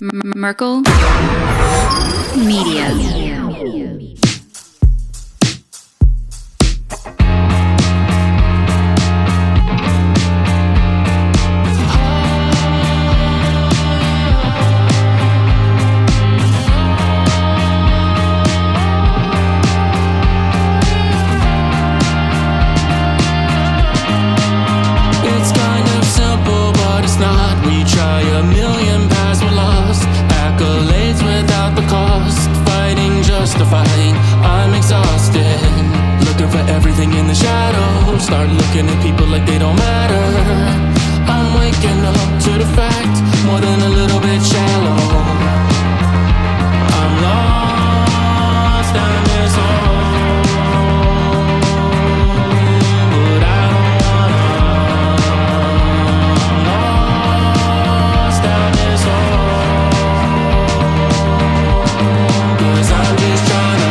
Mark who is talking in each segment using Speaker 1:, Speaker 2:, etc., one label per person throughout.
Speaker 1: Merkel Media.
Speaker 2: I'm exhausted, looking for everything in the shadows. Start looking at people like they don't matter. I'm waking up to the fact, more than a little bit shallow. I'm lost in this hole, but I don't wanna. I'm lost in this hole, 'cause I'm just trying to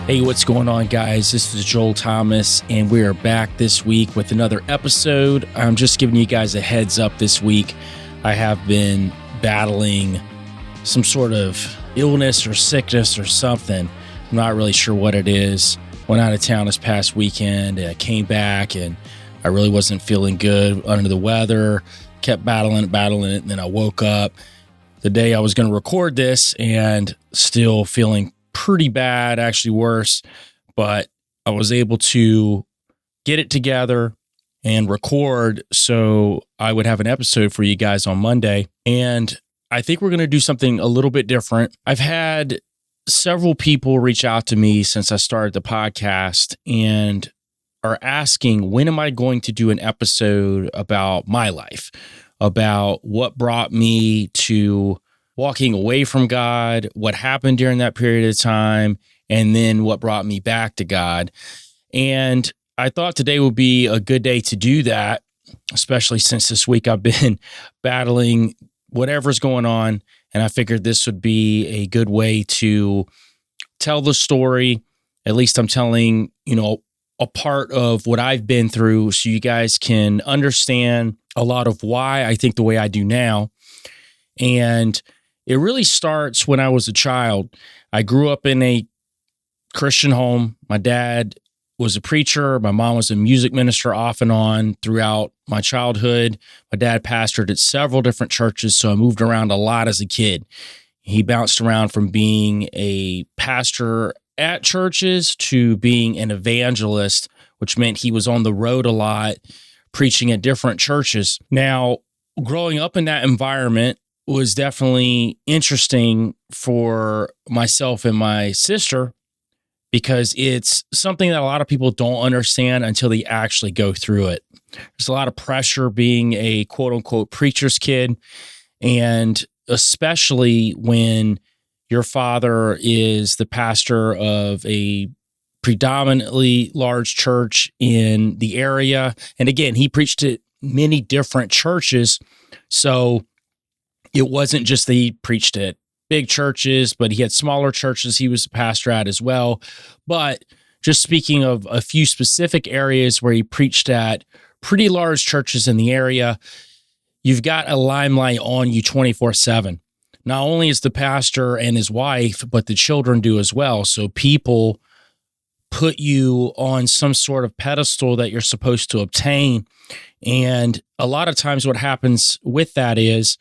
Speaker 3: Hey, what's going on, guys? This is Joel Thomas, and we are back this week with another episode. I'm just giving you guys a heads up this week. I have been battling some sort of illness or sickness or something. I'm not really sure what it is. Went out of town this past weekend, and I came back, and I really wasn't feeling good, under the weather. Kept battling it, and then I woke up the day I was going to record this and still feeling pretty bad, actually worse, but I was able to get it together and record so I would have an episode for you guys on Monday. And I think we're going to do something a little bit different. I've had several people reach out to me since I started the podcast and are asking, when am I going to do an episode about my life, about what brought me to walking away from God, what happened during that period of time, and then what brought me back to God. And I thought today would be a good day to do that, especially since this week I've been battling whatever's going on. And I figured this would be a good way to tell the story. At least I'm telling, a part of what I've been through so you guys can understand a lot of why I think the way I do now. And it really starts when I was a child. I grew up in a Christian home. My dad was a preacher. My mom was a music minister off and on throughout my childhood. My dad pastored at several different churches, so I moved around a lot as a kid. He bounced around from being a pastor at churches to being an evangelist, which meant he was on the road a lot, preaching at different churches. Now, growing up in that environment was definitely interesting for myself and my sister because it's something that a lot of people don't understand until they actually go through it. There's a lot of pressure being a quote unquote preacher's kid, and especially when your father is the pastor of a predominantly large church in the area. And again, he preached at many different churches. So it wasn't just that he preached at big churches, but he had smaller churches he was a pastor at as well. But just speaking of a few specific areas where he preached at pretty large churches in the area, you've got a limelight on you 24/7. Not only is the pastor and his wife, but the children do as well. So people put you on some sort of pedestal that you're supposed to obtain. And a lot of times what happens with that is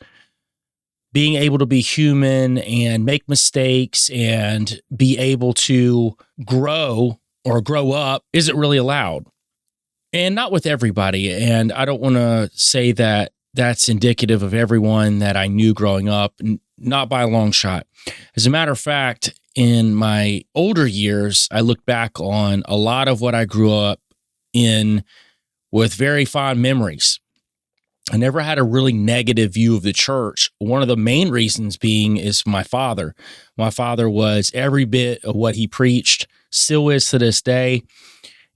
Speaker 3: being able to be human and make mistakes and be able to grow or grow up isn't really allowed. And not with everybody. And I don't want to say that that's indicative of everyone that I knew growing up, not by a long shot. As a matter of fact, in my older years, I look back on a lot of what I grew up in with very fond memories. I never had a really negative view of the church. One of the main reasons being is my father. My father was every bit of what he preached, still is to this day.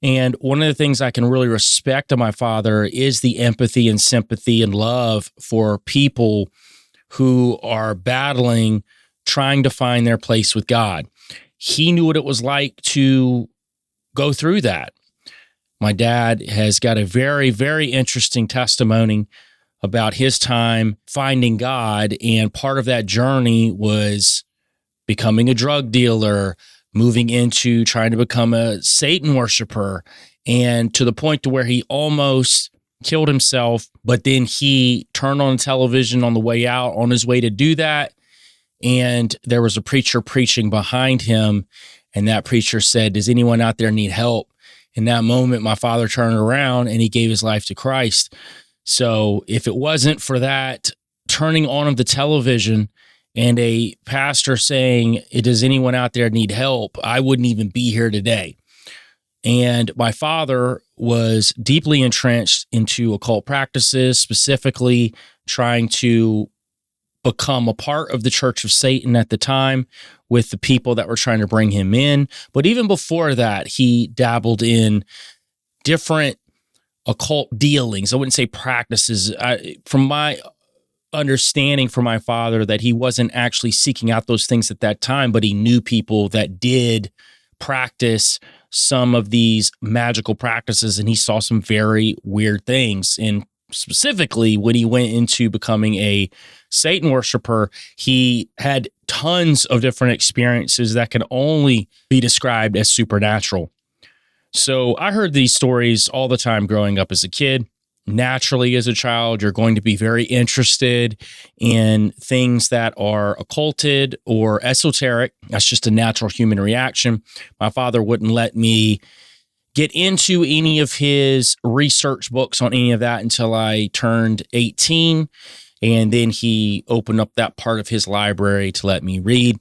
Speaker 3: And one of the things I can really respect of my father is the empathy and sympathy and love for people who are battling, trying to find their place with God. He knew what it was like to go through that. My dad has got a very, very interesting testimony about his time finding God. And part of that journey was becoming a drug dealer, moving into trying to become a Satan worshiper, and to the point to where he almost killed himself. But then he turned on television on the way out, on his way to do that. And there was a preacher preaching behind him. And that preacher said, "Does anyone out there need help?" In that moment, my father turned around and he gave his life to Christ. So if it wasn't for that turning on of the television and a pastor saying, "Does anyone out there need help?" I wouldn't even be here today. And my father was deeply entrenched into occult practices, specifically trying to become a part of the Church of Satan at the time with the people that were trying to bring him in. But even before that, he dabbled in different occult dealings. I wouldn't say practices. From my understanding from my father, that he wasn't actually seeking out those things at that time, but he knew people that did practice some of these magical practices, and he saw some very weird things. And specifically, when he went into becoming a Satan worshiper, he had tons of different experiences that can only be described as supernatural. So I heard these stories all the time growing up as a kid. Naturally, as a child, you're going to be very interested in things that are occulted or esoteric. That's just a natural human reaction. My father wouldn't let me get into any of his research books on any of that until I turned 18. And then he opened up that part of his library to let me read.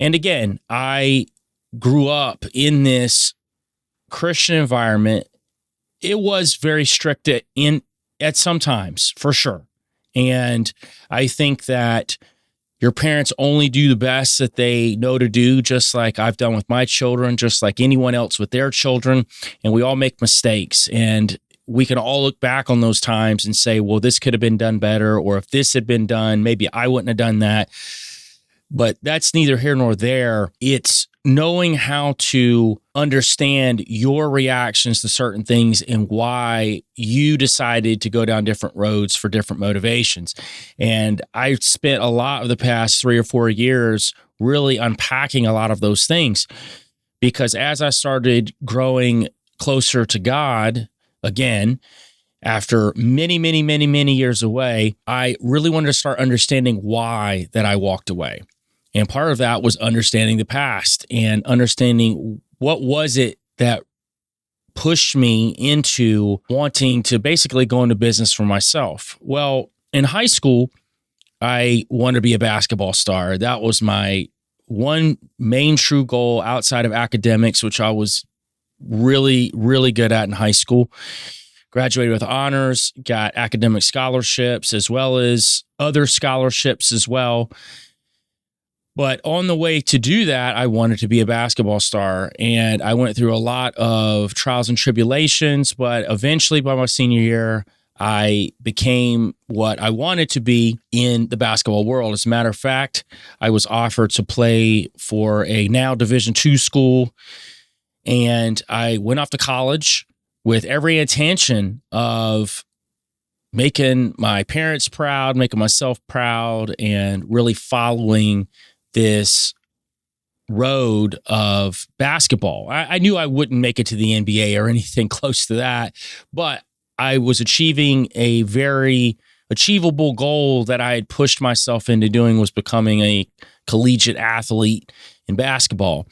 Speaker 3: And again, I grew up in this Christian environment. It was very strict at some times, for sure. And I think that your parents only do the best that they know to do, just like I've done with my children, just like anyone else with their children. And we all make mistakes. And we can all look back on those times and say, well, this could have been done better. Or if this had been done, maybe I wouldn't have done that. But that's neither here nor there. It's knowing how to understand your reactions to certain things and why you decided to go down different roads for different motivations. And I spent a lot of the past 3 or 4 years really unpacking a lot of those things, because as I started growing closer to God, again, after many, many, many, many years away, I really wanted to start understanding why that I walked away. And part of that was understanding the past and understanding what was it that pushed me into wanting to basically go into business for myself. Well, in high school, I wanted to be a basketball star. That was my one main true goal outside of academics, which I was really, really good at in high school. Graduated with honors, got academic scholarships as well as other scholarships as well. But on the way to do that, I wanted to be a basketball star. And I went through a lot of trials and tribulations. But eventually, by my senior year, I became what I wanted to be in the basketball world. As a matter of fact, I was offered to play for a now Division II school. And I went off to college with every intention of making my parents proud, making myself proud, and really following this road of basketball. I knew I wouldn't make it to the NBA or anything close to that, but I was achieving a very achievable goal that I had pushed myself into doing, was becoming a collegiate athlete in basketball.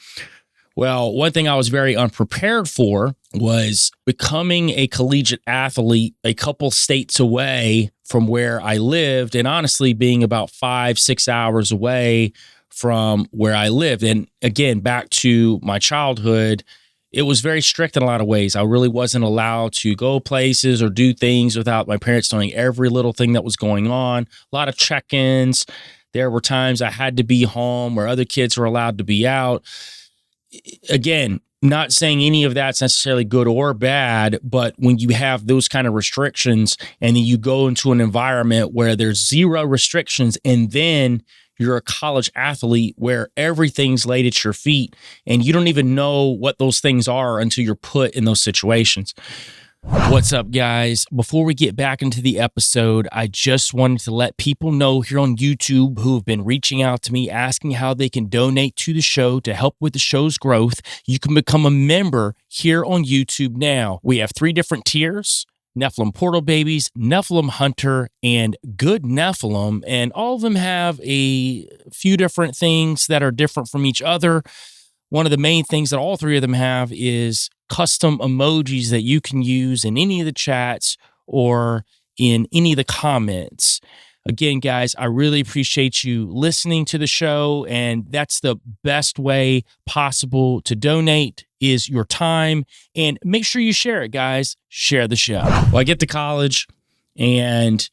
Speaker 3: Well, one thing I was very unprepared for was becoming a collegiate athlete a couple states away from where I lived, and honestly being about 5-6 hours away from where I lived. And again, back to my childhood, it was very strict in a lot of ways. I really wasn't allowed to go places or do things without my parents knowing every little thing that was going on. A lot of check-ins. There were times I had to be home where other kids were allowed to be out. Again, not saying any of that's necessarily good or bad, but when you have those kind of restrictions and then you go into an environment where there's zero restrictions, and then you're a college athlete where everything's laid at your feet and you don't even know what those things are until you're put in those situations. What's up, guys? Before we get back into the episode, I just wanted to let people know here on YouTube who have been reaching out to me asking how they can donate to the show to help with the show's growth. You can become a member here on YouTube now. We have 3 different tiers: Nephilim Portal Babies, Nephilim Hunter, and Good Nephilim. And all of them have a few different things that are different from each other. One of the main things that all 3 of them have is custom emojis that you can use in any of the chats or in any of the comments. Again, guys, I really appreciate you listening to the show, and that's the best way possible to donate is your time. And make sure you share it, guys. Share the show. Well, I get to college, and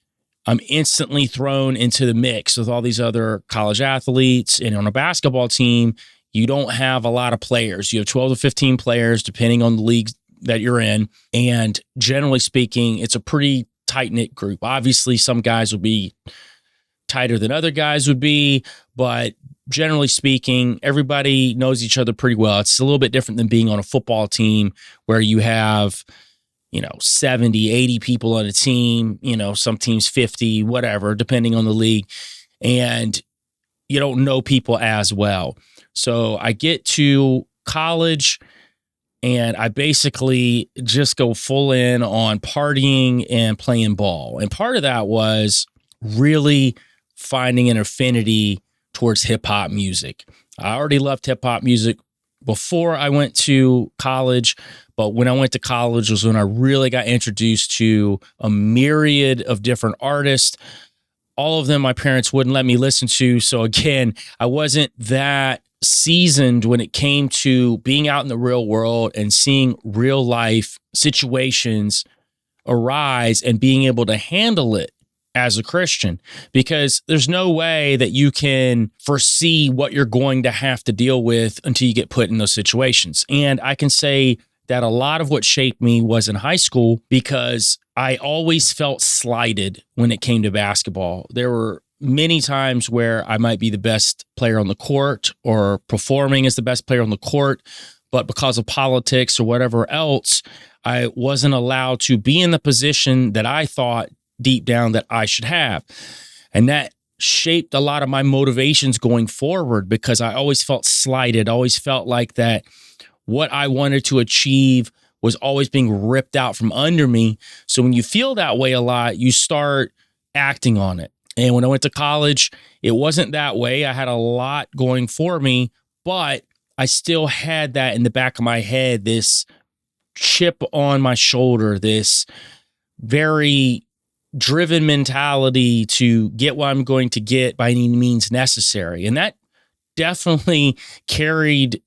Speaker 3: I'm instantly thrown into the mix with all these other college athletes. And on a basketball team, you don't have a lot of players. You have 12 to 15 players, depending on the league that you're in. And generally speaking, it's a pretty tight-knit group. Obviously, some guys will be tighter than other guys would be, but generally speaking, everybody knows each other pretty well. It's a little bit different than being on a football team where you have, 70, 80 people on a team, some teams 50, whatever, depending on the league. And you don't know people as well. So I get to college and I basically just go full in on partying and playing ball. And part of that was really finding an affinity towards hip hop music. I already loved hip hop music before I went to college, but when I went to college was when I really got introduced to a myriad of different artists. All of them my parents wouldn't let me listen to. So again, I wasn't that seasoned when it came to being out in the real world and seeing real life situations arise and being able to handle it as a Christian, because there's no way that you can foresee what you're going to have to deal with until you get put in those situations. And I can say that a lot of what shaped me was in high school, because I always felt slighted when it came to basketball. There were many times where I might be the best player on the court or performing as the best player on the court, but because of politics or whatever else, I wasn't allowed to be in the position that I thought deep down that I should have. And that shaped a lot of my motivations going forward, because I always felt slighted, always felt like that what I wanted to achieve was always being ripped out from under me. So when you feel that way a lot, you start acting on it. And when I went to college, it wasn't that way. I had a lot going for me, but I still had that in the back of my head, this chip on my shoulder, this very driven mentality to get what I'm going to get by any means necessary. And that definitely carried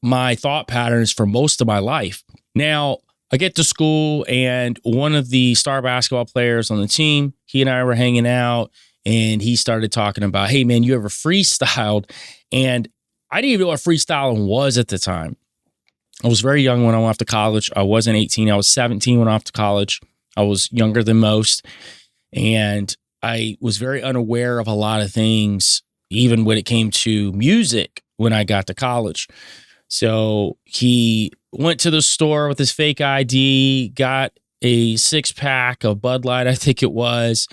Speaker 3: my thought patterns for most of my life. Now, I get to school, and one of the star basketball players on the team, he and I were hanging out, and he started talking about, hey, man, you ever freestyled? And I didn't even know what freestyling was at the time. I was very young when I went off to college. I wasn't 18. I was 17 when I went off to college. I was younger than most, and I was very unaware of a lot of things, even when it came to music when I got to college. So he went to the store with his fake ID, got a 6-pack of Bud Light, I think it was,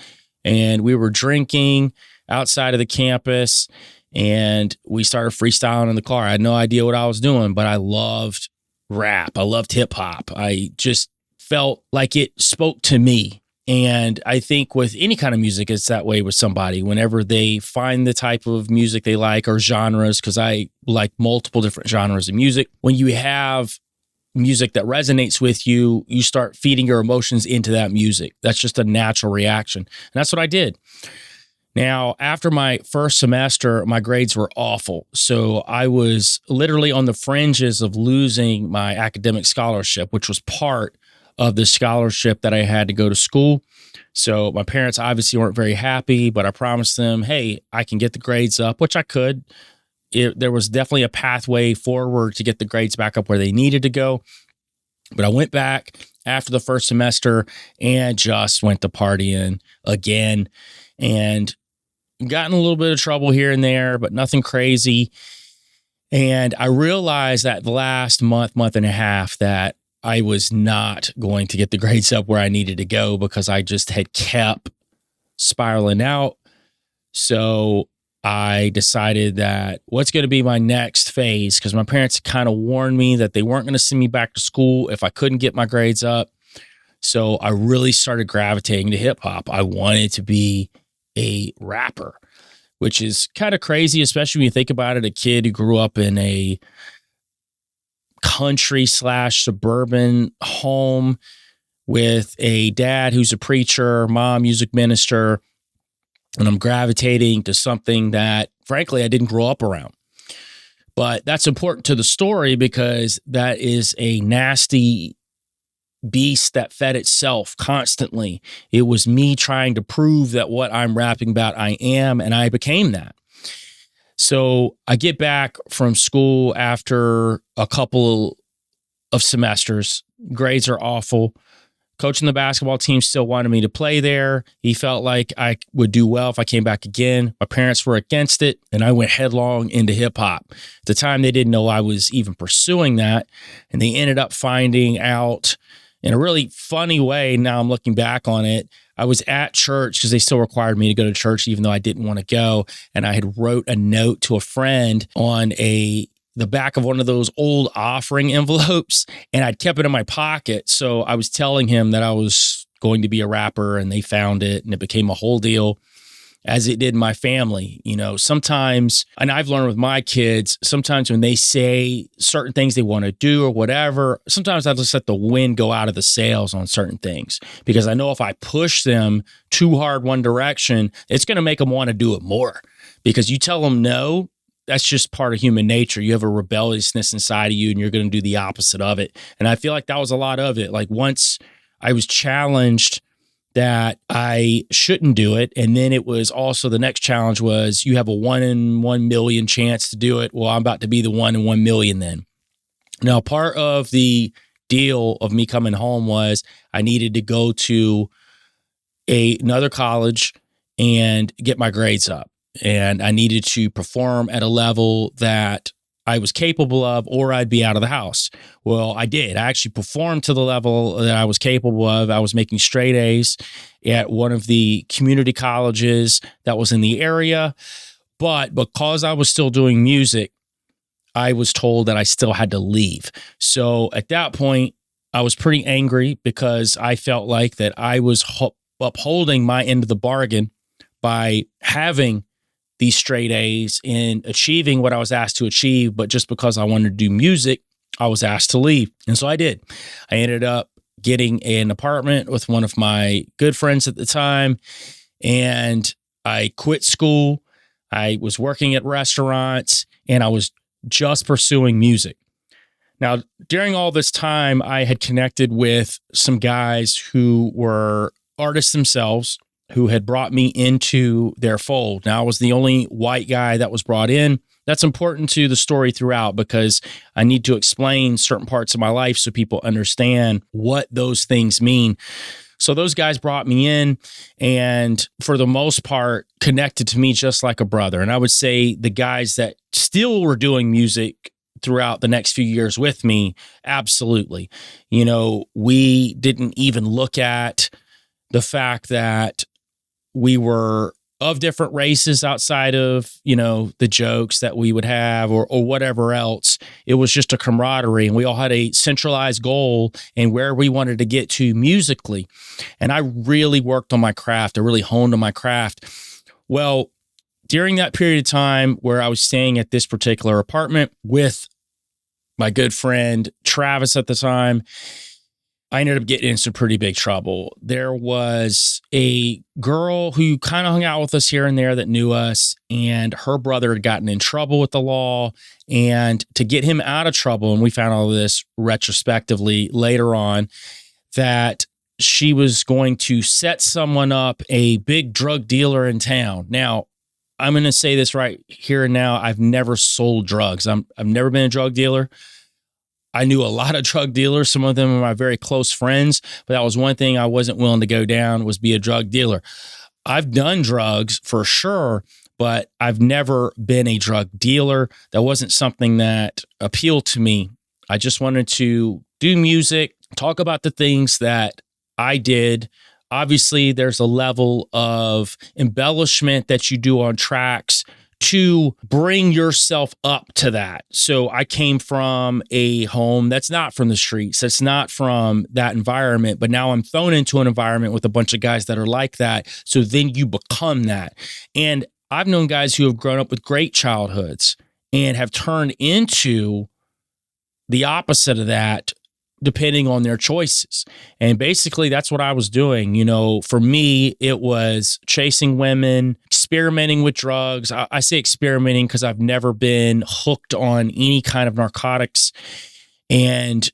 Speaker 3: and we were drinking outside of the campus, and we started freestyling in the car. I had no idea what I was doing, but I loved rap. I loved hip hop. I just felt like it spoke to me. And I think with any kind of music, it's that way with somebody. Whenever they find the type of music they like, or genres, because I like multiple different genres of music. When you have music that resonates with you, you start feeding your emotions into that music. That's just a natural reaction. And that's what I did. Now, after my first semester, my grades were awful. So I was literally on the fringes of losing my academic scholarship, which was part of the scholarship that I had to go to school. So my parents obviously weren't very happy, but I promised them, hey, I can get the grades up, which I could. There was definitely a pathway forward to get the grades back up where they needed to go. But I went back after the first semester and just went to partying again, and got in a little bit of trouble here and there, but nothing crazy. And I realized that the last month and a half that I was not going to get the grades up where I needed to go because I just had kept spiraling out. So I decided that what's going to be my next phase, because my parents kind of warned me that they weren't going to send me back to school if I couldn't get my grades up. So I really started gravitating to hip hop. I wanted to be a rapper, which is kind of crazy, especially when you think about it. A kid who grew up in a country/suburban home with a dad who's a preacher, mom, music minister, and I'm gravitating to something that, frankly, I didn't grow up around. But that's important to the story because that is a nasty beast that fed itself constantly. It was me trying to prove that what I'm rapping about, I am, and I became that. So I get back from school after a couple of semesters. Grades are awful. Coaching the basketball team still wanted me to play there. He felt like I would do well if I came back again. My parents were against it, and I went headlong into hip hop. At the time, they didn't know I was even pursuing that, and they ended up finding out in a really funny way. Now I'm looking back on it. I was at church because they still required me to go to church, even though I didn't want to go. And I had wrote a note to a friend on the back of one of those old offering envelopes, and I'd kept it in my pocket. So I was telling him that I was going to be a rapper, and they found it, and it became a whole deal, as it did my family. You know, sometimes, and I've learned with my kids, sometimes when they say certain things they want to do or whatever, sometimes I just let the wind go out of the sails on certain things, because I know if I push them too hard one direction, it's going to make them want to do it more. Because you tell them no, that's just part of human nature. You have a rebelliousness inside of you, and you're going to do the opposite of it. And I feel like that was a lot of it. Like, once I was challenged that I shouldn't do it. And then it was also, the next challenge was, you have a 1 in 1 million chance to do it. Well, I'm about to be the 1 in 1 million then. Now, part of the deal of me coming home was I needed to go to another college and get my grades up. And I needed to perform at a level that I was capable of, or I'd be out of the house. Well, I did. I actually performed to the level that I was capable of. I was making straight A's at one of the community colleges that was in the area. But because I was still doing music, I was told that I still had to leave. So at that point, I was pretty angry because I felt like that I was upholding my end of the bargain by having these straight A's and achieving what I was asked to achieve. But just because I wanted to do music, I was asked to leave. And so I did. I ended up getting an apartment with one of my good friends at the time, and I quit school. I was working at restaurants, and I was just pursuing music. Now, during all this time, I had connected with some guys who were artists themselves, who had brought me into their fold. Now, I was the only white guy that was brought in. That's important to the story throughout, because I need to explain certain parts of my life so people understand what those things mean. So those guys brought me in, and for the most part, connected to me just like a brother. And I would say the guys that still were doing music throughout the next few years with me, absolutely. You know, we didn't even look at the fact that we were of different races outside of, you know, the jokes that we would have or whatever else. It was just a camaraderie, and we all had a centralized goal and where we wanted to get to musically. And I really worked on my craft. I really honed on my craft. Well, during that period of time where I was staying at this particular apartment with my good friend Travis at the time, I ended up getting in some pretty big trouble. There was a girl who kind of hung out with us here and there that knew us, and her brother had gotten in trouble with the law. And to get him out of trouble, and we found all of this retrospectively later on, that she was going to set someone up, a big drug dealer in town. Now, I'm going to say this right here and now. I've never sold drugs. I've never been a drug dealer. I knew a lot of drug dealers. Some of them are my very close friends, but that was one thing I wasn't willing to go down, was be a drug dealer. I've done drugs for sure, but I've never been a drug dealer. That wasn't something that appealed to me. I just wanted to do music, talk about the things that I did. Obviously, there's a level of embellishment that you do on tracks to bring yourself up to that. So I came from a home that's not from the streets. That's not from that environment. But now I'm thrown into an environment with a bunch of guys that are like that. So then you become that. And I've known guys who have grown up with great childhoods and have turned into the opposite of that, depending on their choices. And basically that's what I was doing. You know, for me, it was chasing women, experimenting with drugs. I say experimenting because I've never been hooked on any kind of narcotics, and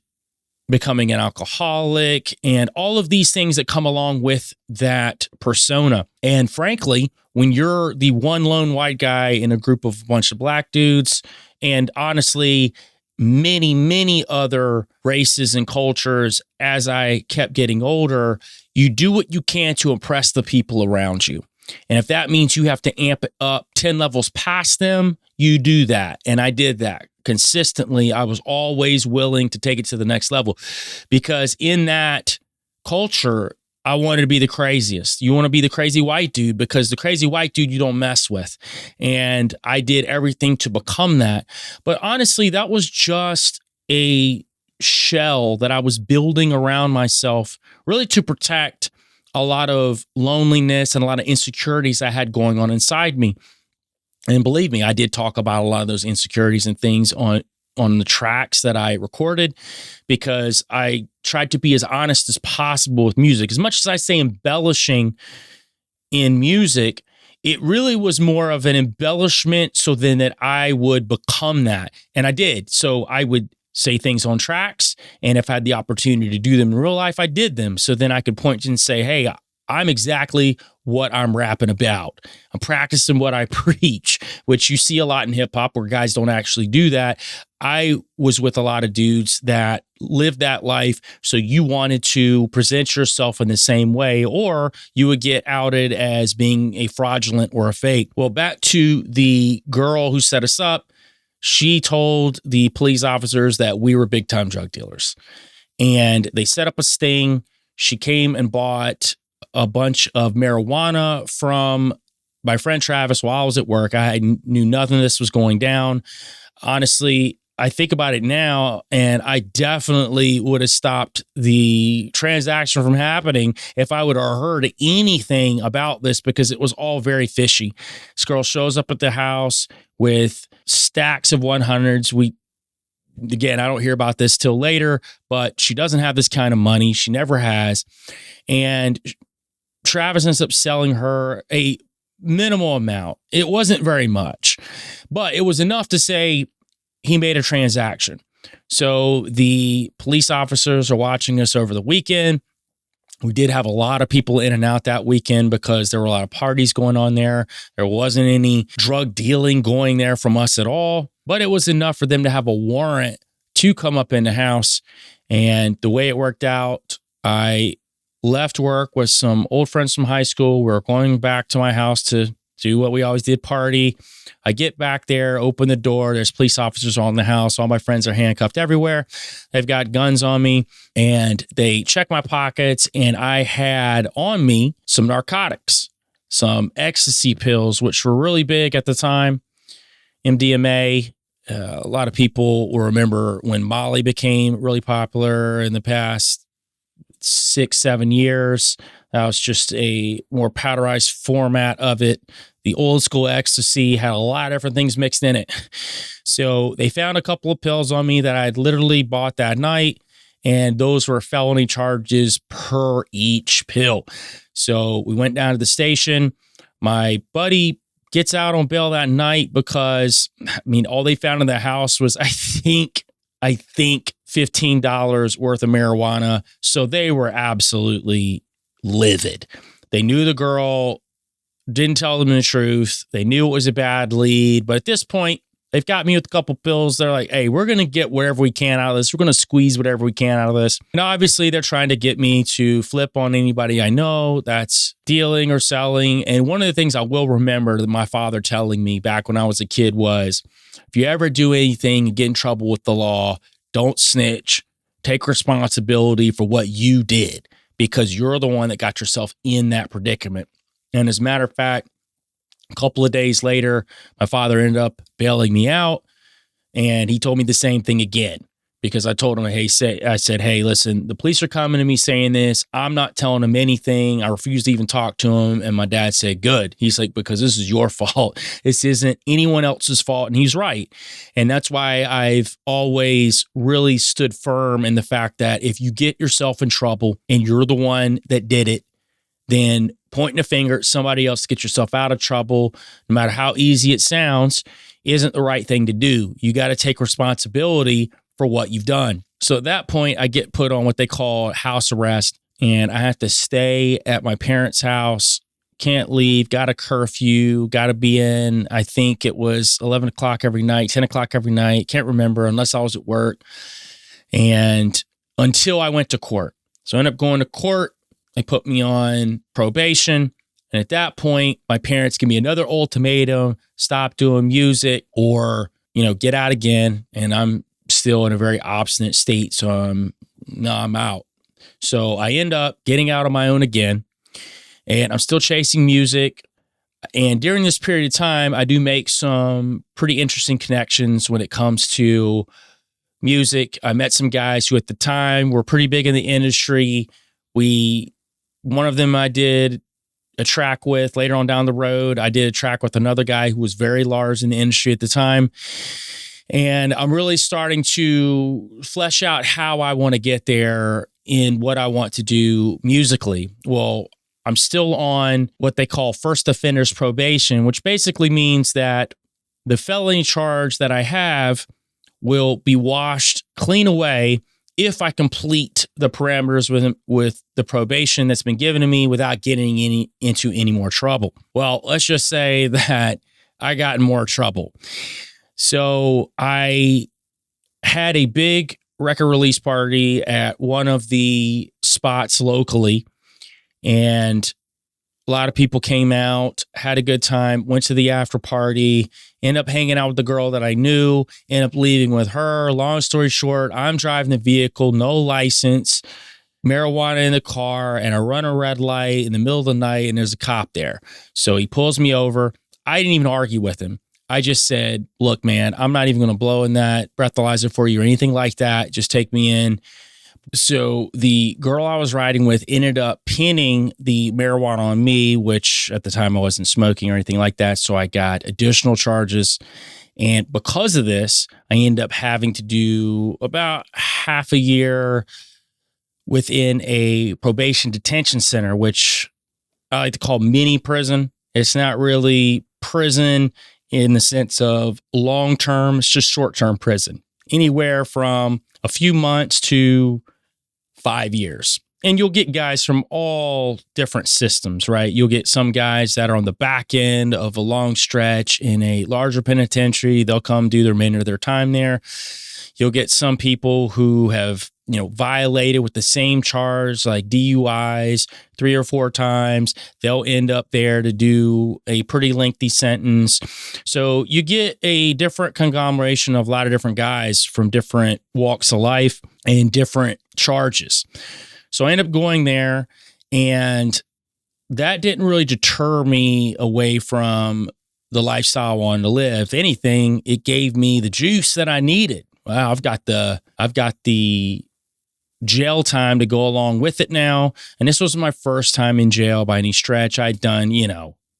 Speaker 3: becoming an alcoholic and all of these things that come along with that persona. And frankly, when you're the one lone white guy in a group of a bunch of black dudes, and honestly, many, many other races and cultures, as I kept getting older, you do what you can to impress the people around you. And if that means you have to amp it up 10 levels past them, you do that. And I did that consistently. I was always willing to take it to the next level, because in that culture, I wanted to be the craziest. You want to be the crazy white dude, because the crazy white dude you don't mess with. And I did everything to become that. But honestly, that was just a shell that I was building around myself, really to protect a lot of loneliness and a lot of insecurities I had going on inside me. And believe me, I did talk about a lot of those insecurities and things on the tracks that I recorded, because I tried to be as honest as possible with music. As much as I say embellishing in music, it really was more of an embellishment so then that I would become that. And I did. So I would say things on tracks, and if I had the opportunity to do them in real life, I did them. So then I could point and say, hey, I'm exactly what I'm rapping about. I'm practicing what I preach, which you see a lot in hip hop where guys don't actually do that. I was with a lot of dudes that lived that life. So you wanted to present yourself in the same way, or you would get outed as being a fraudulent or a fake. Well, back to the girl who set us up. She told the police officers that we were big time drug dealers, and they set up a sting. She came and bought a bunch of marijuana from my friend Travis while I was at work. I knew nothing of this was going down. Honestly, I think about it now, and I definitely would have stopped the transaction from happening if I would have heard anything about this, because it was all very fishy. This girl shows up at the house with stacks of 100s. Again, I don't hear about this till later, but she doesn't have this kind of money. She never has. And Travis ends up selling her a minimal amount. It wasn't very much, but it was enough to say he made a transaction. So the police officers are watching us over the weekend. We did have a lot of people in and out that weekend because there were a lot of parties going on there. There wasn't any drug dealing going there from us at all, but it was enough for them to have a warrant to come up in the house. And the way it worked out, I left work with some old friends from high school. We were going back to my house to do what we always did, party. I get back there, open the door. There's police officers all in the house. All my friends are handcuffed everywhere. They've got guns on me, and they check my pockets. And I had on me some narcotics, some ecstasy pills, which were really big at the time. MDMA. A lot of people will remember when Molly became really popular in the past 6-7 years. That was just a more powderized format of it. The old school ecstasy had a lot of different things mixed in it. So they found a couple of pills on me that I had literally bought that night, and those were felony charges per each pill. So we went down to the station. My buddy gets out on bail that night because, all they found in the house was, I think $15 worth of marijuana. So they were absolutely livid. They knew the girl, didn't tell them the truth. They knew it was a bad lead. But at this point, they've got me with a couple pills. They're like, hey, we're going to get whatever we can out of this. We're going to squeeze whatever we can out of this. And obviously, they're trying to get me to flip on anybody I know that's dealing or selling. And one of the things I will remember that my father telling me back when I was a kid was, if you ever do anything and get in trouble with the law, don't snitch. Take responsibility for what you did, because you're the one that got yourself in that predicament. And as a matter of fact, a couple of days later, my father ended up bailing me out, and he told me the same thing again, because I told him, I said, hey, listen, the police are coming to me saying this. I'm not telling them anything. I refuse to even talk to him. And my dad said, good. He's like, because this is your fault. This isn't anyone else's fault. And he's right. And that's why I've always really stood firm in the fact that if you get yourself in trouble and you're the one that did it, then pointing a finger at somebody else to get yourself out of trouble, no matter how easy it sounds, isn't the right thing to do. You got to take responsibility for what you've done. So at that point, I get put on what they call house arrest, and I have to stay at my parents' house, can't leave, got a curfew, got to be in, I think it was 11 o'clock every night, 10 o'clock every night, can't remember unless I was at work, and until I went to court. So I ended up going to court. They put me on probation. And at that point, my parents give me another ultimatum, stop doing music or, get out again. And I'm still in a very obstinate state. So I'm out. So I end up getting out on my own again, and I'm still chasing music. And during this period of time, I do make some pretty interesting connections when it comes to music. I met some guys who at the time were pretty big in the industry. One of them I did a track with later on down the road. I did a track with another guy who was very large in the industry at the time. And I'm really starting to flesh out how I want to get there in what I want to do musically. Well, I'm still on what they call first offender's probation, which basically means that the felony charge that I have will be washed clean away if I complete the parameters with the probation that's been given to me without getting into any more trouble. Well, let's just say that I got in more trouble. So I had a big record release party at one of the spots locally, and a lot of people came out, had a good time, went to the after party, ended up hanging out with the girl that I knew, ended up leaving with her. Long story short, I'm driving the vehicle, no license, marijuana in the car, and I run a red light in the middle of the night, and there's a cop there. So he pulls me over. I didn't even argue with him. I just said, look, man, I'm not even going to blow in that breathalyzer for you or anything like that. Just take me in. So the girl I was riding with ended up pinning the marijuana on me, which at the time I wasn't smoking or anything like that. So I got additional charges. And because of this, I ended up having to do about half a year within a probation detention center, which I like to call mini prison. It's not really prison in the sense of long-term, it's just short-term prison, anywhere from a few months to 5 years. And you'll get guys from all different systems, right? You'll get some guys that are on the back end of a long stretch in a larger penitentiary. They'll come do their minute of their time there. You'll get some people who have, violated with the same charge, like DUIs 3 or 4 times. They'll end up there to do a pretty lengthy sentence. So you get a different conglomeration of a lot of different guys from different walks of life and different charges. So I ended up going there, and that didn't really deter me away from the lifestyle I wanted to live. If anything, it gave me the juice that I needed. Wow, I've got the jail time to go along with it now. And this was my first time in jail by any stretch. I'd done,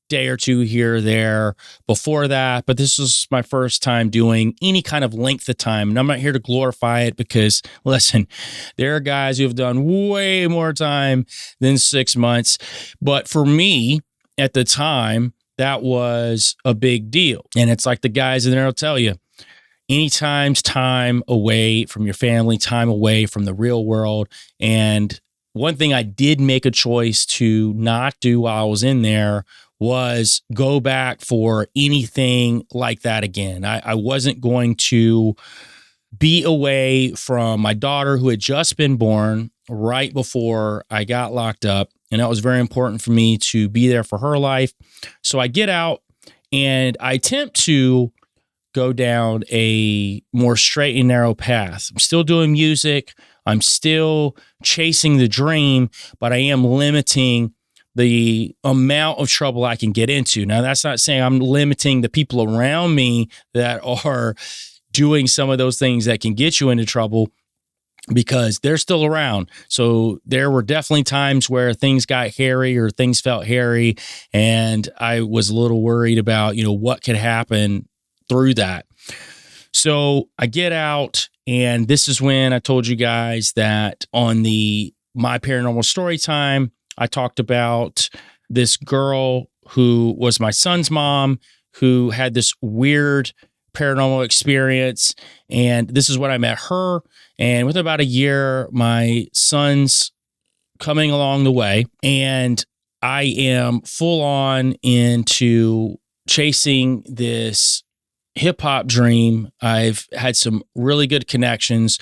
Speaker 3: day or two here or there before that, but this was my first time doing any kind of length of time. And I'm not here to glorify it because, listen, there are guys who have done way more time than 6 months. But for me at the time, that was a big deal. And it's like the guys in there will tell you, anytime's time away from your family, time away from the real world. And one thing I did make a choice to not do while I was in there was go back for anything like that again. I wasn't going to be away from my daughter who had just been born right before I got locked up. And that was very important for me to be there for her life. So I get out and I attempt to go down a more straight and narrow path. I'm still doing music. I'm still chasing the dream, but I am limiting the amount of trouble I can get into. Now, that's not saying I'm limiting the people around me that are doing some of those things that can get you into trouble, because they're still around. So there were definitely times where things got hairy or things felt hairy, and I was a little worried about, what could happen through that. So I get out, and this is when I told you guys that on the My Paranormal Story Time, I talked about this girl who was my son's mom who had this weird paranormal experience. And this is when I met her. And within about a year, my son's coming along the way, and I am full on into chasing this hip hop dream. I've had some really good connections,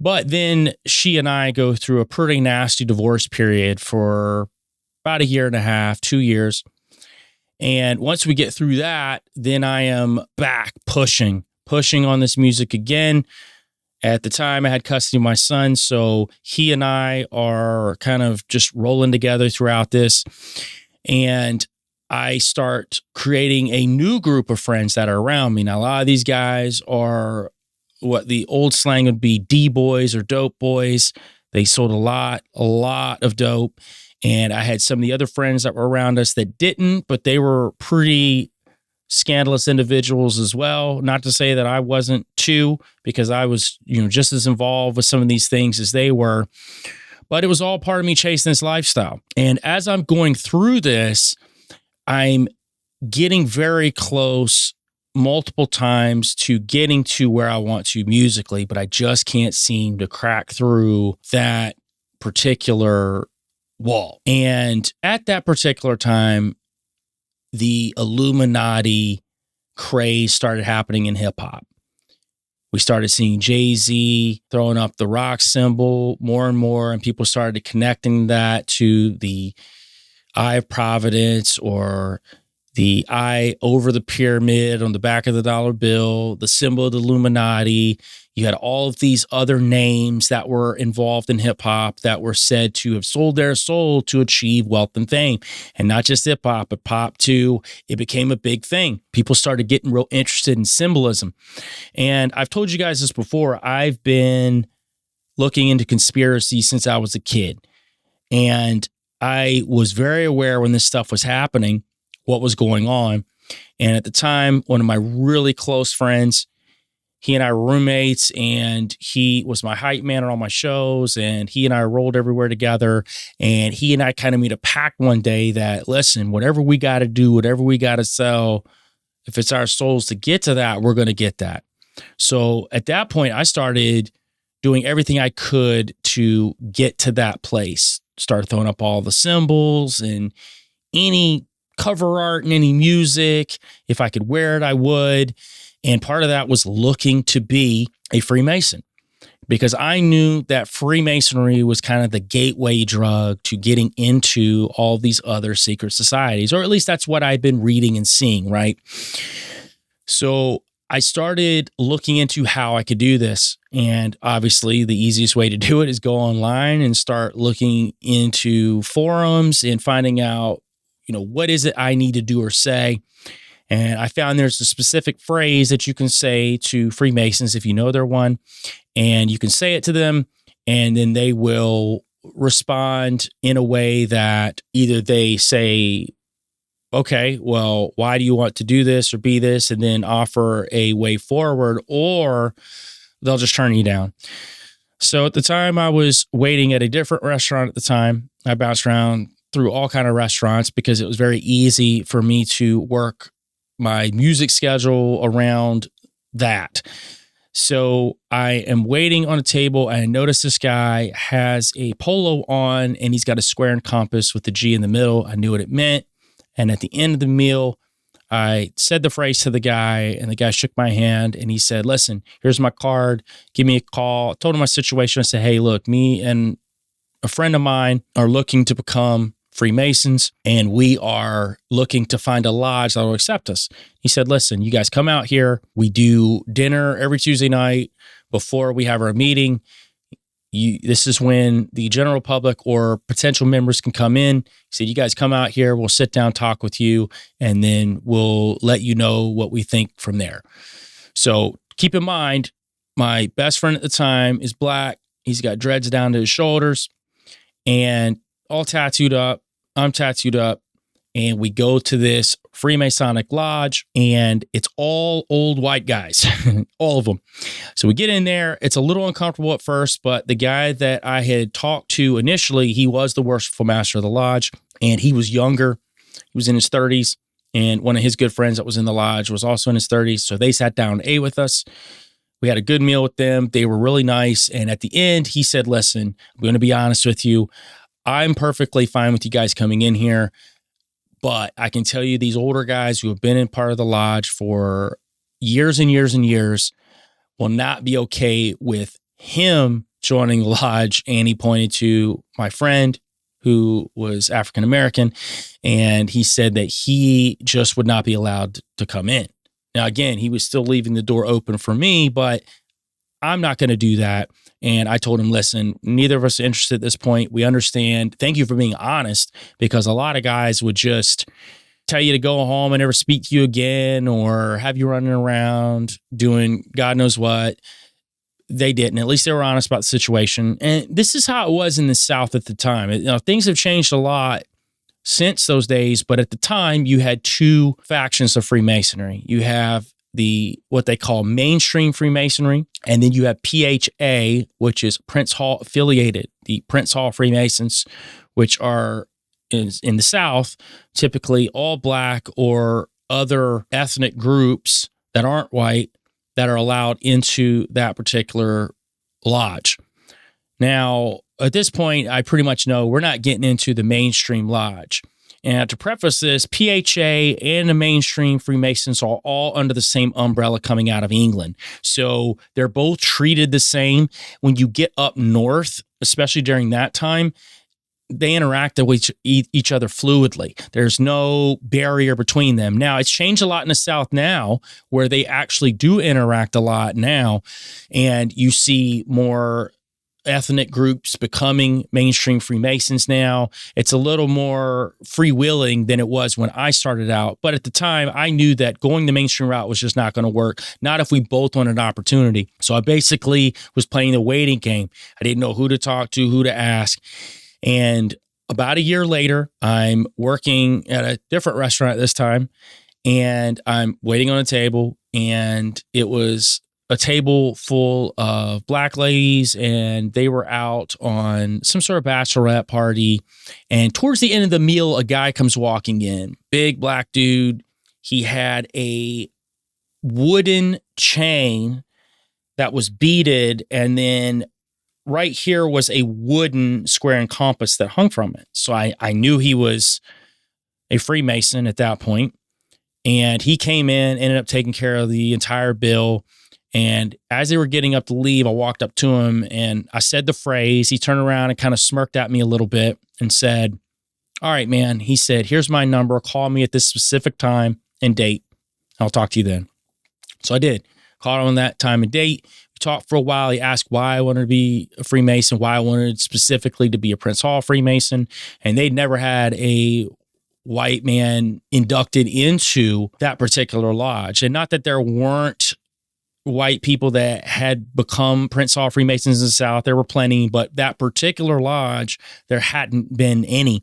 Speaker 3: but then she and I go through a pretty nasty divorce period for about a year and a half, 2 years. And once we get through that, then I am back pushing on this music again. At the time, I had custody of my son, so he and I are kind of just rolling together throughout this. And I start creating a new group of friends that are around me. Now, a lot of these guys are what the old slang would be D-boys or dope boys. They sold a lot of dope. And I had some of the other friends that were around us that didn't, but they were pretty scandalous individuals as well. Not to say that I wasn't too, because I was, just as involved with some of these things as they were. But it was all part of me chasing this lifestyle. And as I'm going through this, I'm getting very close multiple times to getting to where I want to musically, but I just can't seem to crack through that particular wall. And at that particular time, the Illuminati craze started happening in hip hop. We started seeing Jay-Z throwing up the rock symbol more and more, and people started connecting that to the Eye of Providence or the eye over the pyramid on the back of the dollar bill, the symbol of the Illuminati. You had all of these other names that were involved in hip hop that were said to have sold their soul to achieve wealth and fame. And not just hip hop, but pop too. It became a big thing. People started getting real interested in symbolism. And I've told you guys this before. I've been looking into conspiracy since I was a kid. And I was very aware when this stuff was happening, what was going on. And at the time, one of my really close friends, he and I were roommates, and he was my hype man on all my shows, and he and I rolled everywhere together. And he and I kind of made a pact one day that, listen, whatever we got to do, whatever we got to sell, if it's our souls to get to that, we're going to get that. So at that point, I started doing everything I could to get to that place. Started throwing up all the symbols and any cover art and any music. If I could wear it, I would. And part of that was looking to be a Freemason, because I knew that Freemasonry was kind of the gateway drug to getting into all these other secret societies, or at least that's what I've been reading and seeing, right? So I started looking into how I could do this. And obviously the easiest way to do it is go online and start looking into forums and finding out, what is it I need to do or say. And I found there's a specific phrase that you can say to Freemasons if you know they're one, and you can say it to them and then they will respond in a way that either they say, okay, well, why do you want to do this or be this? And then offer a way forward, or they'll just turn you down. So at the time, I was waiting at a different restaurant at the time. I bounced around through all kind of restaurants because it was very easy for me to work my music schedule around that. So I am waiting on a table, and I notice this guy has a polo on, and he's got a square and compass with the G in the middle. I knew what it meant. And at the end of the meal, I said the phrase to the guy, and the guy shook my hand, and he said, listen, here's my card. Give me a call. I told him my situation. I said, hey, look, me and a friend of mine are looking to become Freemasons, and we are looking to find a lodge that will accept us. He said, listen, you guys come out here. We do dinner every Tuesday night before we have our meeting. This is when the general public or potential members can come in. He said, you guys come out here, we'll sit down, talk with you, and then we'll let you know what we think from there. So keep in mind, my best friend at the time is black. He's got dreads down to his shoulders and all tattooed up. I'm tattooed up. And we go to this Freemasonic lodge, and it's all old white guys, all of them. So we get in there. It's a little uncomfortable at first, but the guy that I had talked to initially, he was the worshipful master of the lodge, and he was younger. He was in his 30s, and one of his good friends that was in the lodge was also in his 30s. So they sat down and ate with us. We had a good meal with them. They were really nice. And at the end, he said, listen, I'm going to be honest with you. I'm perfectly fine with you guys coming in here. But I can tell you these older guys who have been in part of the lodge for years and years and years will not be okay with him joining the lodge. And he pointed to my friend who was African-American, and he said that he just would not be allowed to come in. Now, again, he was still leaving the door open for me, but I'm not going to do that. And I told him, listen, neither of us are interested at this point. We understand. Thank you for being honest, because a lot of guys would just tell you to go home and never speak to you again, or have you running around doing God knows what. They didn't. At least they were honest about the situation. And this is how it was in the South at the time. Things have changed a lot since those days, but at the time you had two factions of Freemasonry. You have what they call mainstream Freemasonry, and then you have PHA, which is Prince Hall affiliated, the Prince Hall Freemasons, which are in the South, typically all black or other ethnic groups that aren't white that are allowed into that particular lodge. Now, at this point, I pretty much know we're not getting into the mainstream lodge. And to preface this, PHA and the mainstream Freemasons are all under the same umbrella coming out of England. So they're both treated the same. When you get up north, especially during that time, they interact with each other fluidly. There's no barrier between them. Now, it's changed a lot in the South now, where they actually do interact a lot now. And you see more ethnic groups becoming mainstream Freemasons now. It's a little more freewheeling than it was when I started out. But at the time, I knew that going the mainstream route was just not going to work, not if we both wanted an opportunity. So I basically was playing the waiting game. I didn't know who to talk to, who to ask. And about a year later, I'm working at a different restaurant this time, and I'm waiting on a table, and it was a table full of black ladies, and they were out on some sort of bachelorette party. And towards the end of the meal, a guy comes walking in, big black dude. He had a wooden chain that was beaded, and then right here was a wooden square and compass that hung from it. So I knew he was a Freemason at that point. And he came in, ended up taking care of the entire bill. And as they were getting up to leave, I walked up to him and I said the phrase. He turned around and kind of smirked at me a little bit and said, all right, man. He said, here's my number. Call me at this specific time and date. I'll talk to you then. So I did. Called him on that time and date. We talked for a while. He asked why I wanted to be a Freemason, why I wanted specifically to be a Prince Hall Freemason. And they'd never had a white man inducted into that particular lodge. And not that there weren't white people that had become Prince Hall Freemasons in the South. There were plenty, but that particular lodge, there hadn't been any.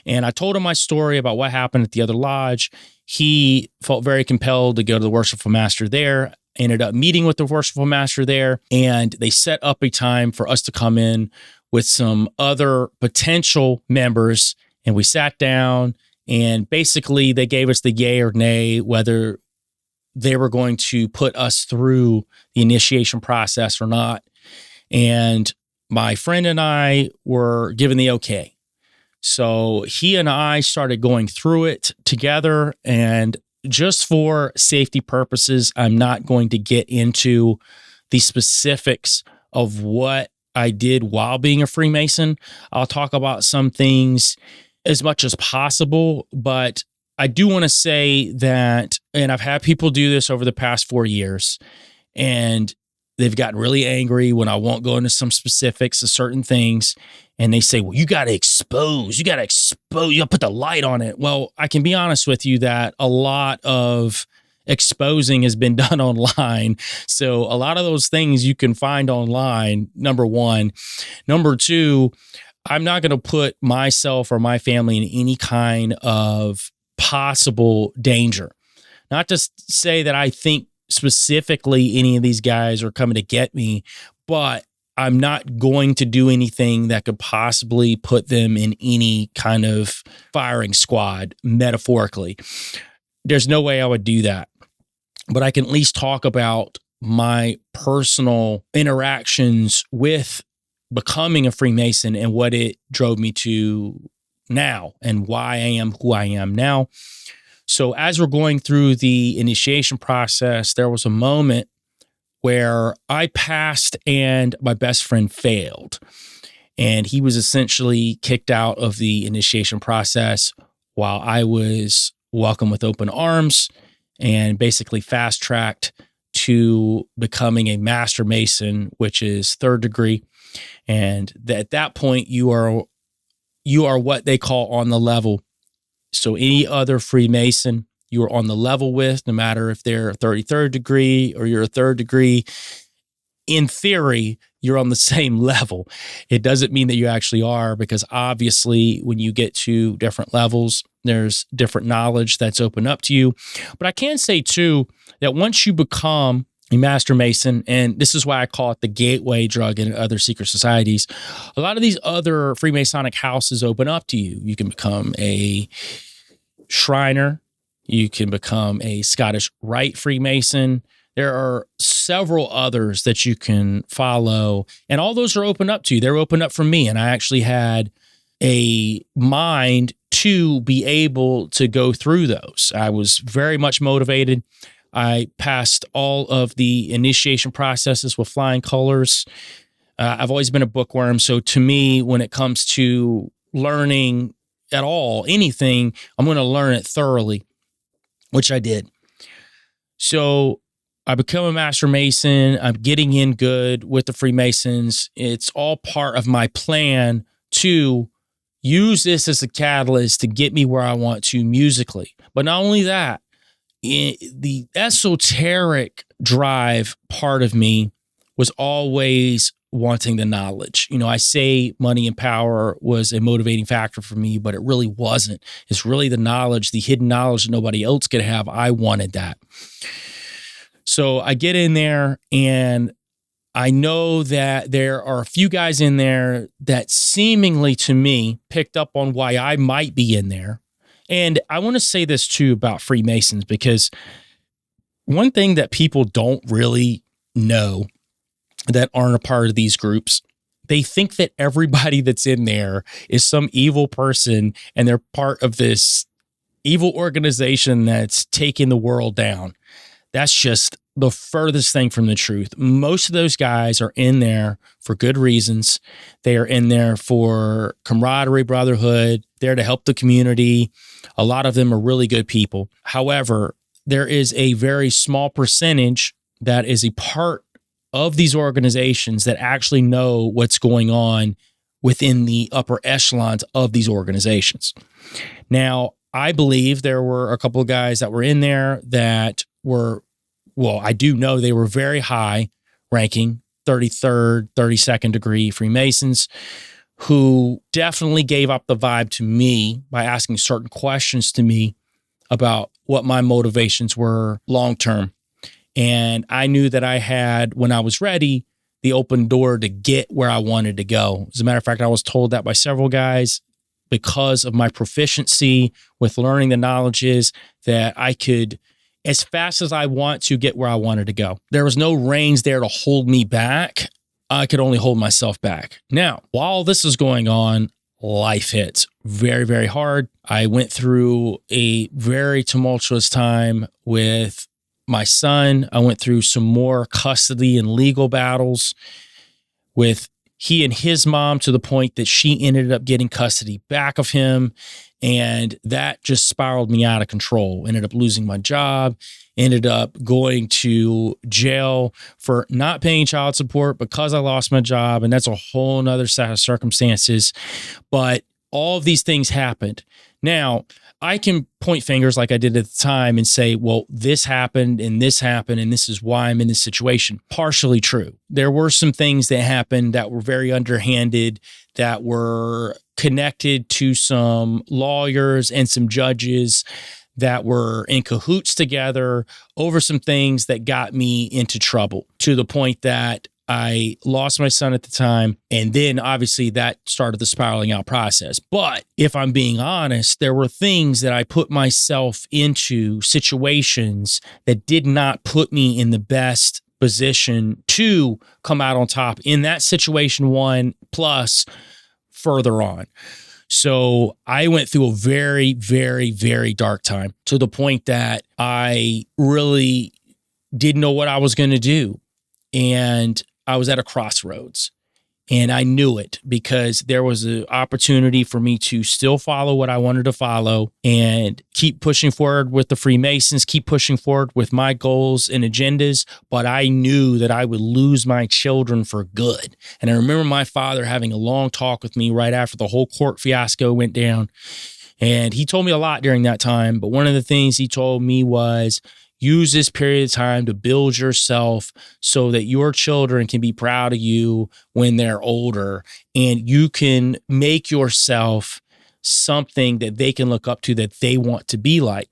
Speaker 3: And I told him my story about what happened at the other lodge. He felt very compelled to go to the worshipful master there, ended up meeting with the worshipful master there, and they set up a time for us to come in with some other potential members. And we sat down, and basically they gave us the yay or nay, whether they were going to put us through the initiation process or not. And my friend and I were given the okay. So he and I started going through it together. And just for safety purposes, I'm not going to get into the specifics of what I did while being a Freemason. I'll talk about some things as much as possible, but I do want to say that, and I've had people do this over the past 4 years, and they've gotten really angry when I won't go into some specifics of certain things. And they say, well, you got to expose, you got to put the light on it. Well, I can be honest with you that a lot of exposing has been done online. So a lot of those things you can find online, number one. Number two, I'm not going to put myself or my family in any kind of possible danger. Not to say that I think specifically any of these guys are coming to get me, but I'm not going to do anything that could possibly put them in any kind of firing squad, metaphorically. There's no way I would do that. But I can at least talk about my personal interactions with becoming a Freemason and what it drove me to now and why I am who I am now. So as we're going through the initiation process, there was a moment where I passed and my best friend failed. And he was essentially kicked out of the initiation process while I was welcomed with open arms and basically fast-tracked to becoming a Master Mason, which is 3rd degree. And at that point, you are what they call on the level. So any other Freemason you are on the level with, no matter if they're a 33rd degree or you're a 3rd degree. In theory, you're on the same level. It doesn't mean that you actually are, because obviously when you get to different levels, there's different knowledge that's open up to you. But I can say too, that once you become a Master Mason, and this is why I call it the gateway drug in other secret societies, a lot of these other Freemasonic houses open up to you. You can become a Shriner. You can become a Scottish Rite Freemason. There are several others that you can follow, and all those are open up to you. They're open up for me, and I actually had a mind to be able to go through those. I was very much motivated. I passed all of the initiation processes with flying colors. I've always been a bookworm, so to me, when it comes to learning at all, anything, I'm going to learn it thoroughly, which I did. So I become a Master Mason. I'm getting in good with the Freemasons. It's all part of my plan to use this as a catalyst to get me where I want to musically. But not only that, the esoteric drive part of me was always wanting the knowledge. You know, I say money and power was a motivating factor for me, but it really wasn't. It's really the knowledge, the hidden knowledge that nobody else could have. I wanted that. So I get in there, and I know that there are a few guys in there that seemingly to me picked up on why I might be in there. And I want to say this too about Freemasons, because one thing that people don't really know that aren't a part of these groups, they think that everybody that's in there is some evil person and they're part of this evil organization that's taking the world down. That's just the furthest thing from the truth. Most of those guys are in there for good reasons. They are in there for camaraderie, brotherhood, there to help the community. A lot of them are really good people. However, there is a very small percentage that is a part of these organizations that actually know what's going on within the upper echelons of these organizations. Now, I believe there were a couple of guys that were in there that were well, I do know they were very high ranking, 33rd, 32nd degree Freemasons, who definitely gave up the vibe to me by asking certain questions to me about what my motivations were long term. And I knew that I had, when I was ready, the open door to get where I wanted to go. As a matter of fact, I was told that by several guys because of my proficiency with learning the knowledges that I could, as fast as I want to, get where I wanted to go. There was no reins there to hold me back. I could only hold myself back. Now, while this is going on, life hits very, very hard. I went through a very tumultuous time with my son. I went through some more custody and legal battles with he and his mom, to the point that she ended up getting custody back of him. And that just spiraled me out of control. Ended up losing my job, ended up going to jail for not paying child support because I lost my job. And that's a whole nother set of circumstances. But all of these things happened. Now, I can point fingers like I did at the time and say, well, this happened and this is why I'm in this situation. Partially true. There were some things that happened that were very underhanded, that were connected to some lawyers and some judges that were in cahoots together over some things that got me into trouble, to the point that I lost my son at the time. And then obviously that started the spiraling out process. But if I'm being honest, there were things that I put myself into, situations that did not put me in the best position to come out on top in that situation, one, plus further on. So I went through a very, very, very dark time, to the point that I really didn't know what I was going to do. And I was at a crossroads, and I knew it because there was an opportunity for me to still follow what I wanted to follow and keep pushing forward with the Freemasons, keep pushing forward with my goals and agendas. But I knew that I would lose my children for good. And I remember my father having a long talk with me right after the whole court fiasco went down. And he told me a lot during that time. But one of the things he told me was, use this period of time to build yourself so that your children can be proud of you when they're older, and you can make yourself something that they can look up to, that they want to be like.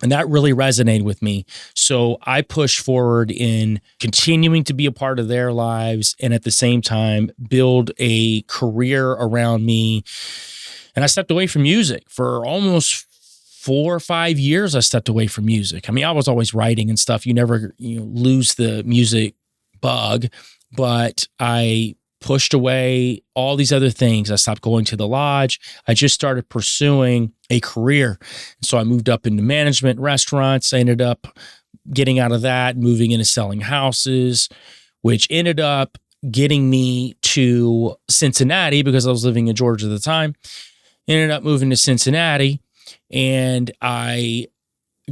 Speaker 3: And that really resonated with me. So I pushed forward in continuing to be a part of their lives, and at the same time, build a career around me. And I stepped away from music for almost 4 or 5 years. I stepped away from music. I mean, I was always writing and stuff. You never lose the music bug, but I pushed away all these other things. I stopped going to the lodge. I just started pursuing a career. So I moved up into management, restaurants. I ended up getting out of that, moving into selling houses, which ended up getting me to Cincinnati because I was living in Georgia at the time. Ended up moving to Cincinnati. And I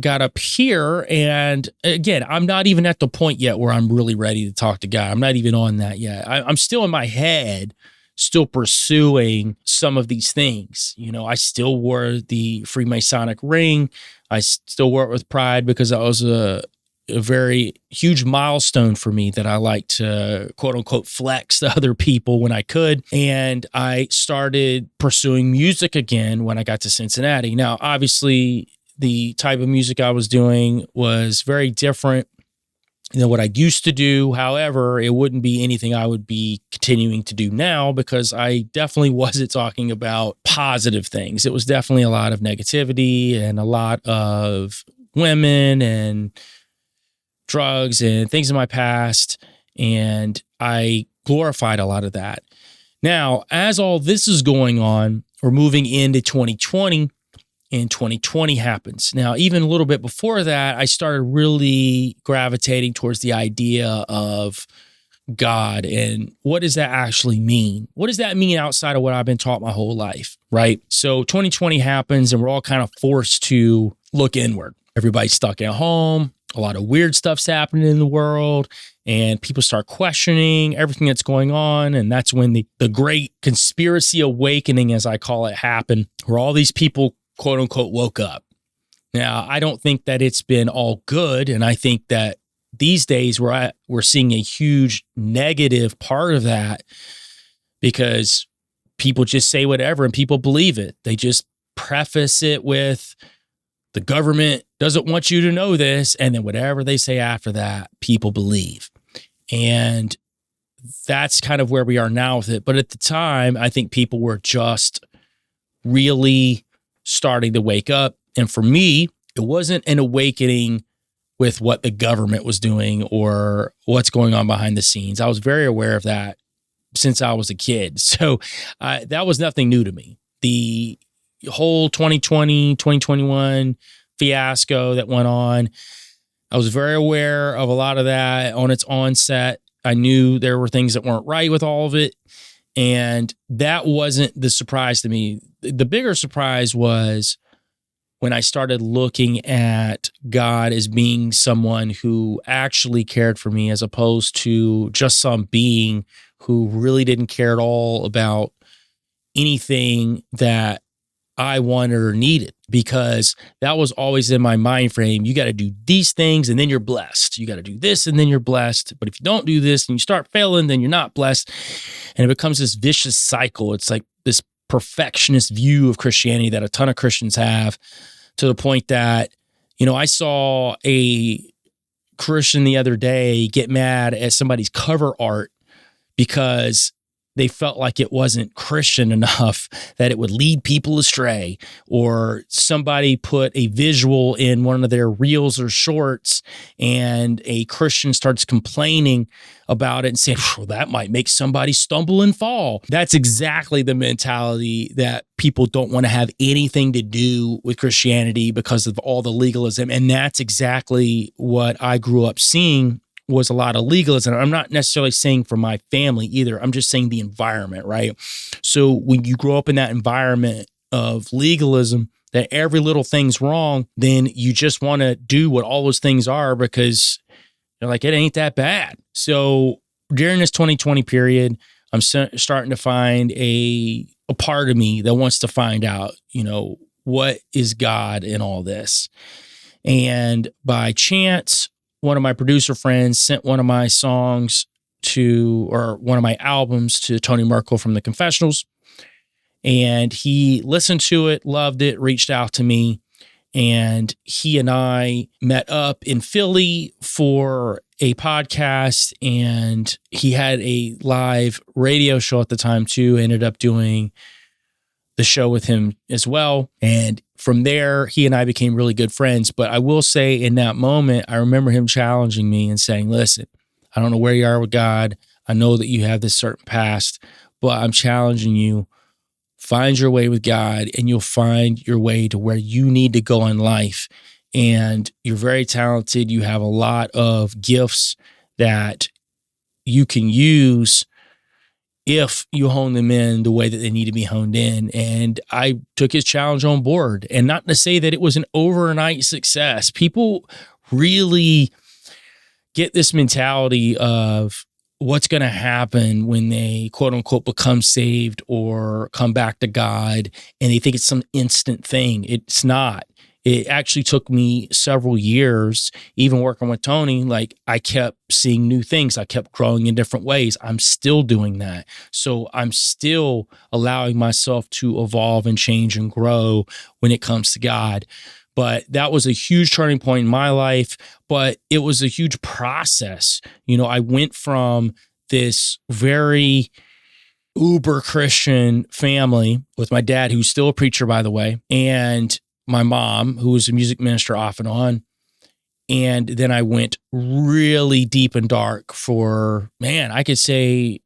Speaker 3: got up here, and again, I'm not even at the point yet where I'm really ready to talk to God. I'm not even on that yet. I'm still in my head, still pursuing some of these things. I still wore the Freemasonic ring. I still wore it with pride because that was a very huge milestone for me that I like to, quote unquote, flex to other people when I could. And I started pursuing music again when I got to Cincinnati. Now, obviously, the type of music I was doing was very different than what I used to do. However, it wouldn't be anything I would be continuing to do now, because I definitely wasn't talking about positive things. It was definitely a lot of negativity and a lot of women and drugs and things in my past, and I glorified a lot of that. Now, as all this is going on, we're moving into 2020, and 2020 happens. Now, even a little bit before that, I started really gravitating towards the idea of God and what does that actually mean? What does that mean outside of what I've been taught my whole life, right? So 2020 happens, and we're all kind of forced to look inward. Everybody's stuck at home. A lot of weird stuff's happening in the world, and people start questioning everything that's going on. And that's when the great conspiracy awakening, as I call it, happened, where all these people, quote unquote, woke up. Now, I don't think that it's been all good. And I think that these days we're seeing a huge negative part of that because people just say whatever and people believe it. They just preface it with the government doesn't want you to know this. And then whatever they say after that, people believe. And that's kind of where we are now with it. But at the time, I think people were just really starting to wake up. And for me, it wasn't an awakening with what the government was doing or what's going on behind the scenes. I was very aware of that since I was a kid. So that was nothing new to me. The whole 2020, 2021 fiasco that went on, I was very aware of a lot of that on its onset. I knew there were things that weren't right with all of it. And that wasn't the surprise to me. The bigger surprise was when I started looking at God as being someone who actually cared for me as opposed to just some being who really didn't care at all about anything that I wanted or needed, because that was always in my mind frame. You got to do these things and then you're blessed. You got to do this and then you're blessed. But if you don't do this and you start failing, then you're not blessed. And it becomes this vicious cycle. It's like this perfectionist view of Christianity that a ton of Christians have, to the point that, I saw a Christian the other day get mad at somebody's cover art because they felt like it wasn't Christian enough, that it would lead people astray, or somebody put a visual in one of their reels or shorts and a Christian starts complaining about it and saying, well, that might make somebody stumble and fall. That's exactly the mentality that people don't want to have anything to do with Christianity because of all the legalism. And that's exactly what I grew up seeing, was a lot of legalism. I'm not necessarily saying for my family either. I'm just saying the environment, right? So when you grow up in that environment of legalism, that every little thing's wrong, then you just want to do what all those things are because you're like, it ain't that bad. So during this 2020 period, I'm starting to find a part of me that wants to find out, what is God in all this? And by chance, one of my producer friends sent one of my songs or one of my albums to Tony Merkel from the Confessionals. And he listened to it, loved it, reached out to me. And he and I met up in Philly for a podcast. And he had a live radio show at the time too. Ended up doing the show with him as well. And from there, he and I became really good friends. But I will say in that moment, I remember him challenging me and saying, listen, I don't know where you are with God. I know that you have this certain past, but I'm challenging you. Find your way with God and you'll find your way to where you need to go in life. And you're very talented. You have a lot of gifts that you can use if you hone them in the way that they need to be honed in. And I took his challenge on board. And not to say that it was an overnight success. People really get this mentality of what's going to happen when they quote unquote become saved or come back to God. And they think it's some instant thing. It's not. It actually took me several years, even working with Tony. Like, I kept seeing new things. I kept growing in different ways. I'm still doing that. So I'm still allowing myself to evolve and change and grow when it comes to God. But that was a huge turning point in my life, but it was a huge process. I went from this very uber Christian family with my dad, who's still a preacher, by the way, and my mom, who was a music minister off and on. And then I went really deep and dark for, I could say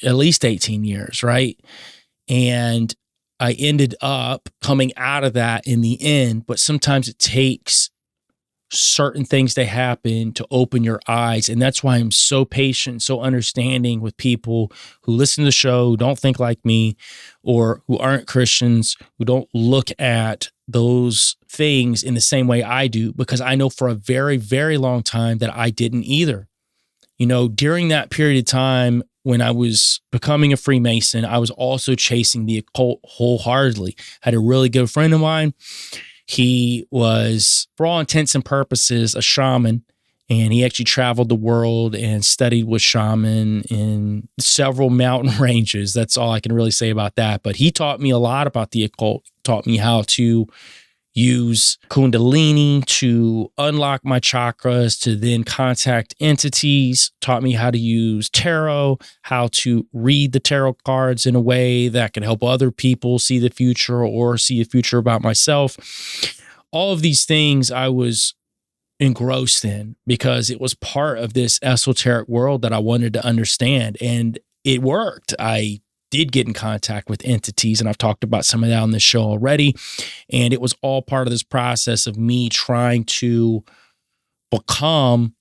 Speaker 3: at least 18 years, right? And I ended up coming out of that in the end, but sometimes it takes certain things to happen to open your eyes. And that's why I'm so patient, so understanding with people who listen to the show, who don't think like me, or who aren't Christians, who don't look at those things in the same way I do, because I know for a very, very long time that I didn't either. During that period of time when I was becoming a Freemason, I was also chasing the occult wholeheartedly. I had a really good friend of mine. He was, for all intents and purposes, a shaman, And he actually traveled the world and studied with shaman in several mountain ranges. That's all I can really say about that. But he taught me a lot about the occult, taught me how to use Kundalini to unlock my chakras, to then contact entities, taught me how to use tarot, how to read the tarot cards in a way that can help other people see the future or see a future about myself. All of these things I was engrossed in because it was part of this esoteric world that I wanted to understand, and it worked. I did get in contact with entities, and I've talked about some of that on this show already, and it was all part of this process of me trying to become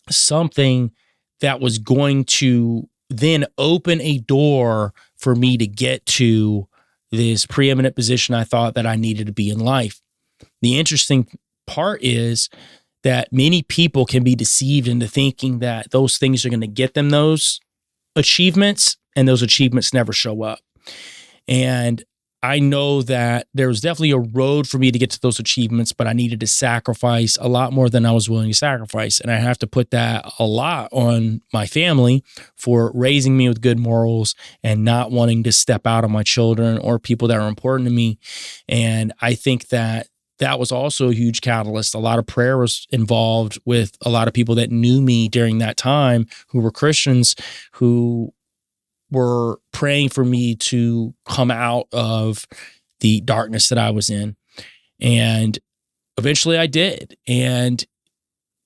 Speaker 3: something that was going to then open a door for me to get to this preeminent position I thought that I needed to be in life. The interesting part is that many people can be deceived into thinking that those things are going to get them those achievements, and those achievements never show up. And I know that there was definitely a road for me to get to those achievements, but I needed to sacrifice a lot more than I was willing to sacrifice. And I have to put that a lot on my family for raising me with good morals and not wanting to step out on my children or people that are important to me. And I think that was also a huge catalyst. A lot of prayer was involved with a lot of people that knew me during that time who were Christians, who were praying for me to come out of the darkness that I was in. And eventually I did. And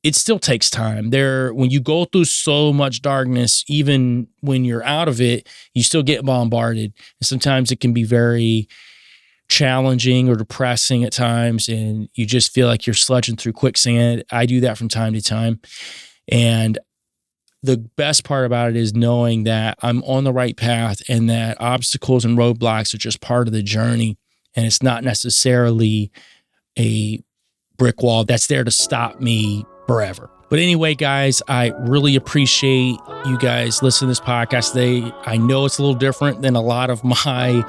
Speaker 3: it still takes time. When you go through so much darkness, even when you're out of it, you still get bombarded. And sometimes it can be very challenging or depressing at times, and you just feel like you're sludging through quicksand. I do that from time to time. And the best part about it is knowing that I'm on the right path and that obstacles and roadblocks are just part of the journey. And it's not necessarily a brick wall that's there to stop me forever. But anyway, guys, I really appreciate you guys listening to this podcast today. I know it's a little different than a lot of my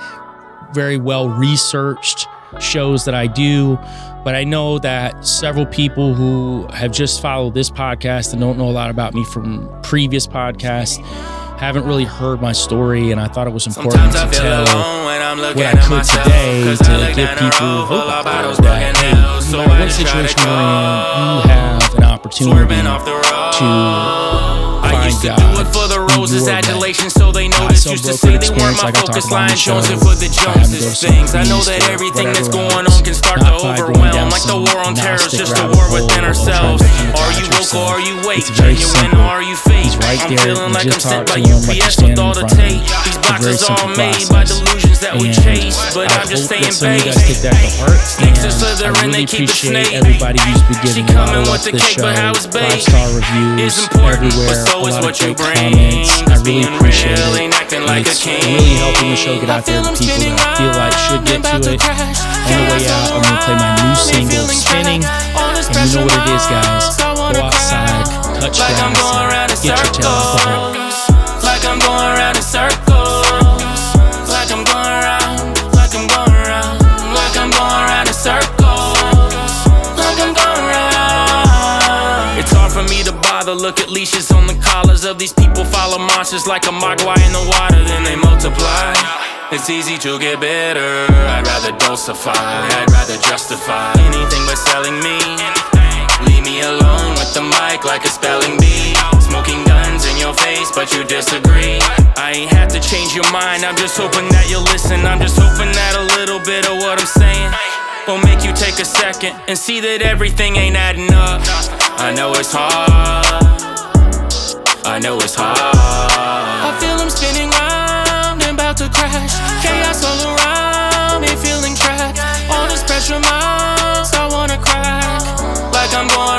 Speaker 3: very well-researched shows that I do, but I know that several people who have just followed this podcast and don't know a lot about me from previous podcasts haven't really heard my story, and I thought it was important to tell what I could today to give people hope out there that, hey, no matter what situation you're in, you have an opportunity to
Speaker 2: I used to do it for the roses, adulation, so they noticed. Used to say they weren't my focus line, chosen for the Joneses things. I know that everything that's going on can start to overwhelm, like the war on terror is just a war within ourselves. Are you woke or are you wake? Genuine or are you fake? I'm feeling like I'm sent by UPS with all the tape. These boxes all made by delusions that we chase, but I'm just staying based. Snakes are slithering, they keep it snake. She coming with the cake, but how it's baked is important, but so is what you bring.
Speaker 3: I really appreciate it. It's really helping the show get out there to people that I feel like should get to it. On the way out, I'm going to play my new single, Spinning. And you know what it is, guys. Go outside, touch grass, get your tail off the hole.
Speaker 2: Like I'm going around in circles. Like I'm going around, like I'm going around, like I'm going around in circles. Like I'm going around. It's hard for me to bother. Look at leashes on the collars of these people. Follow monsters like a mogwai in the water, then they multiply. It's easy to get bitter. I'd rather dulcify, I'd rather justify anything but selling me. Leave me alone with the mic like a spelling bee. Smoking guns in your face, but you disagree. I ain't had to change your mind, I'm just hoping that you'll listen. I'm just hoping that a little bit of what I'm saying will make you take a second and see that everything ain't adding up. I know it's hard, I know it's hard. I feel I'm spinning round and about to crash. Chaos all around me, feeling trapped. All this pressure mounts, I wanna crack. Like I'm going